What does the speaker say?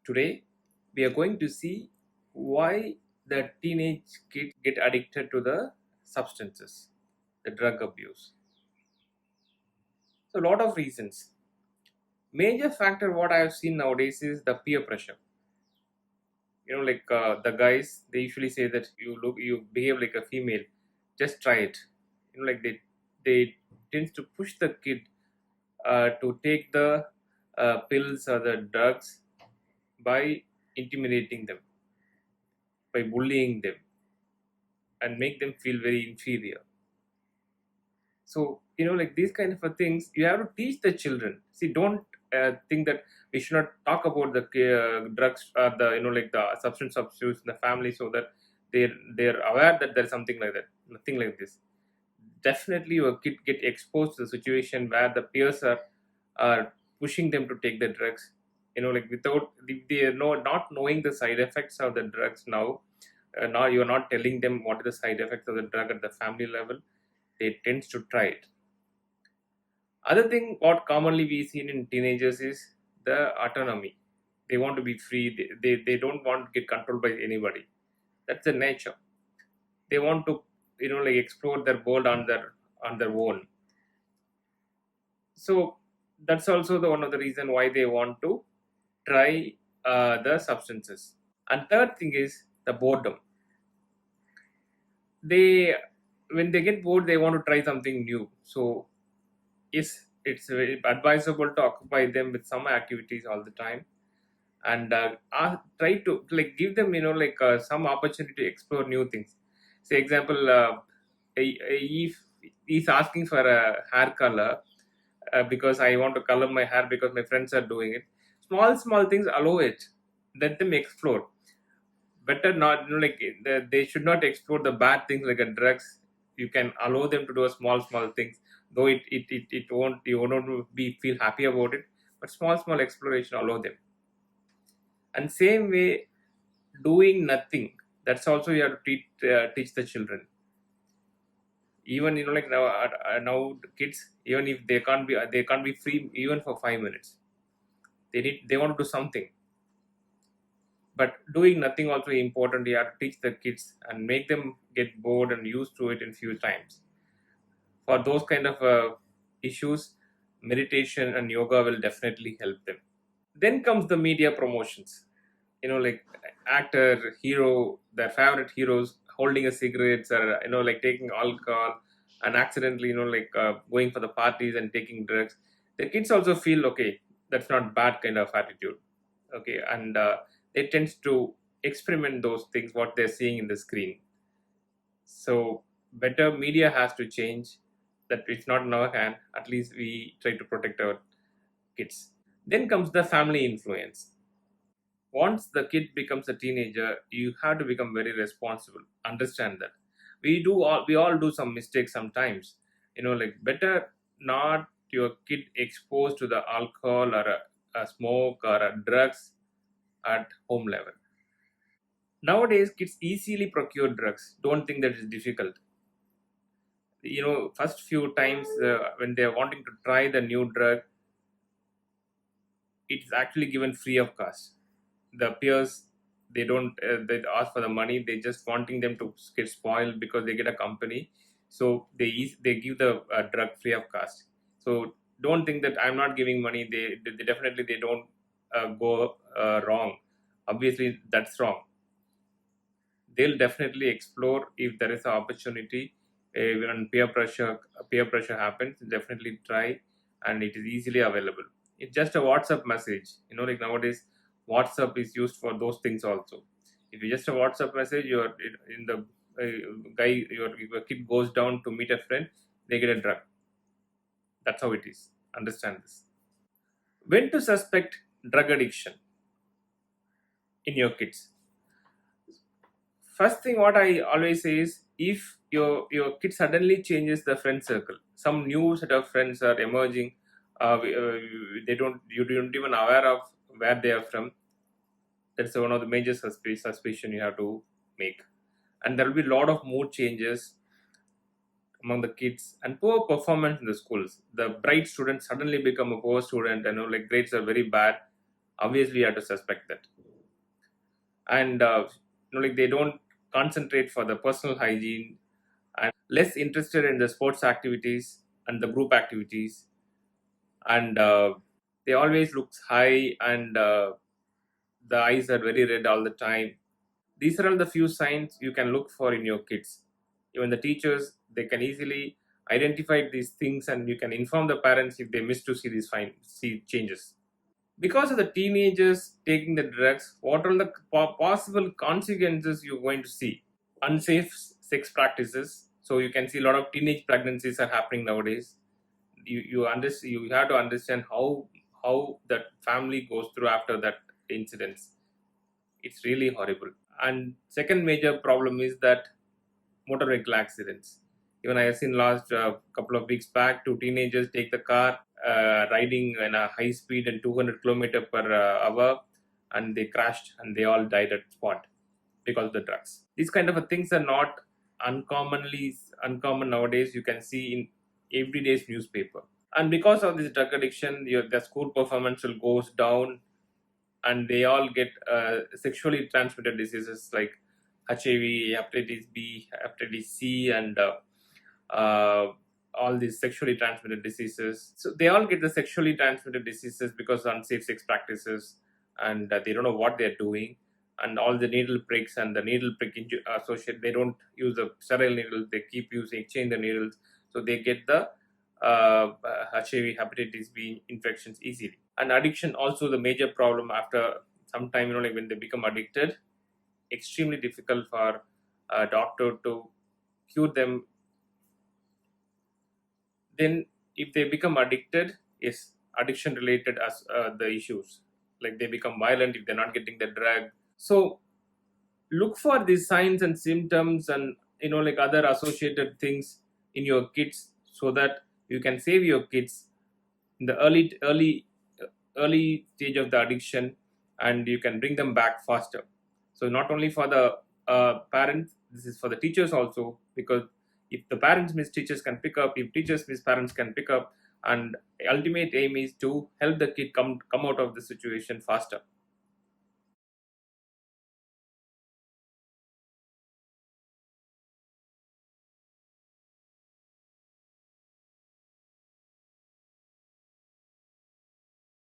Today, we are going to see why the teenage kids get addicted to the substances, the drug abuse. So, a lot of reasons. Major factor what I have seen nowadays is the peer pressure. The guys, they usually say that you behave like a female, just try it. They tends to push the kid to take the pills or the drugs by intimidating them, by bullying them, and make them feel very inferior. So these kind of things you have to teach the children. See, don't think that we should not talk about the drugs or the the substance abuse in the family, so that they're aware that there's something like that. Nothing like this. Definitely your kid get exposed to the situation where the peers are pushing them to take the drugs, without they are not knowing the side effects of the drugs. Now you're not telling them what are the side effects of the drug at the family level. They tends to try it. Other thing what commonly we see in teenagers is the autonomy. They want to be free. They don't want to get controlled by anybody. That's the nature. They want to explore their world on their own. So that's also the one of the reason why they want to try the substances. And third thing is the boredom. They When they get bored, they want to try something new. So it's very advisable to occupy them with some activities all the time, and try to give them some opportunity to explore new things. Say example, if he's asking for a hair color, because I want to color my hair because my friends are doing it. Small things, allow it. Let them explore. Better not, they should not explore the bad things like a drugs. You can allow them to do a small things, though it won't, you won't be feel happy about it, but small exploration, allow them. And same way, doing nothing, that's also you have to teach the children. Even now the kids, even if they can't be free even for 5 minutes, they want to do something. But doing nothing also important. You have to teach the kids and make them get bored and used to it in few times. For those kind of issues, meditation and yoga will definitely help them. Then comes the media promotions. Actor, hero, their favorite heroes holding a cigarettes, or taking alcohol, and accidentally going for the parties and taking drugs. The kids also feel okay. That's not bad kind of attitude. Okay, and they tends to experiment those things what they're seeing in the screen. So better media has to change. That it's not in our hand. At least we try to protect our kids. Then comes the family influence. Once the kid becomes a teenager, you have to become very responsible. Understand that we all do some mistakes sometimes. Better not your kid exposed to the alcohol or a smoke or a drugs at home level. Nowadays kids easily procure drugs. Don't think that is difficult. First few times when they're wanting to try the new drug, it's actually given free of cost. The peers, they ask for the money. They just wanting them to get spoiled because they get a company. So they give the drug free of cost. So don't think that I'm not giving money. They definitely they don't go wrong. Obviously that's wrong. They'll definitely explore if there is an opportunity. When peer pressure happens, definitely try, and it is easily available. It's just a WhatsApp message. Nowadays WhatsApp is used for those things also. If you just a WhatsApp message, you're in the your kid goes down to meet a friend, they get a drug. That's how it is. Understand this. When to suspect drug addiction in your kids? First thing what I always say is, if your kid suddenly changes the friend circle, some new set of friends are emerging, they don't you don't even aware of where they are from. That's one of the major suspicion you have to make. And there will be a lot of mood changes among the kids and poor performance in the schools. The bright student suddenly become a poor student, grades are very bad. obviously you have to suspect that. And like they don't concentrate for the personal hygiene, and less interested in the sports activities and the group activities, and they always looks high, and the eyes are very red all the time. These are all the few signs you can look for in your kids. Even the teachers, they can easily identify these things, and you can inform the parents if they miss to see these see changes. Because of the teenagers taking the drugs, what are the possible consequences you're going to see? Unsafe sex practices. So you can see a lot of teenage pregnancies are happening nowadays. You have to understand how that family goes through after that incidents. It's really horrible. And second major problem is that motor vehicle accidents. Even I have seen last couple of weeks back, two teenagers take the car, riding in a high speed and 200 kilometer per hour, and they crashed and they all died at spot because of the drugs. These kind of things are not uncommon nowadays. You can see in everyday's newspaper. And because of this drug addiction, the school performance will goes down, and they all get sexually transmitted diseases like HIV, hepatitis B, hepatitis C, and all these sexually transmitted diseases. So they all get the sexually transmitted diseases because of unsafe sex practices, and they don't know what they're doing. And all the needle pricks and the needle prick associate, they don't use the sterile needles, they keep using, exchange the needles. So they get the HIV, hepatitis B infections easily. And addiction also the major problem after some time, like when they become addicted, extremely difficult for a doctor to cure them. Then if they become addicted, is addiction related as the issues, like they become violent if they're not getting the drug. So look for these signs and symptoms, and like other associated things in your kids, so that you can save your kids in the early stage of the addiction, and you can bring them back faster. So not only for the parents, this is for the teachers also, because if the parents miss, teachers can pick up. If teachers miss, parents can pick up. And ultimate aim is to help the kid come out of the situation faster.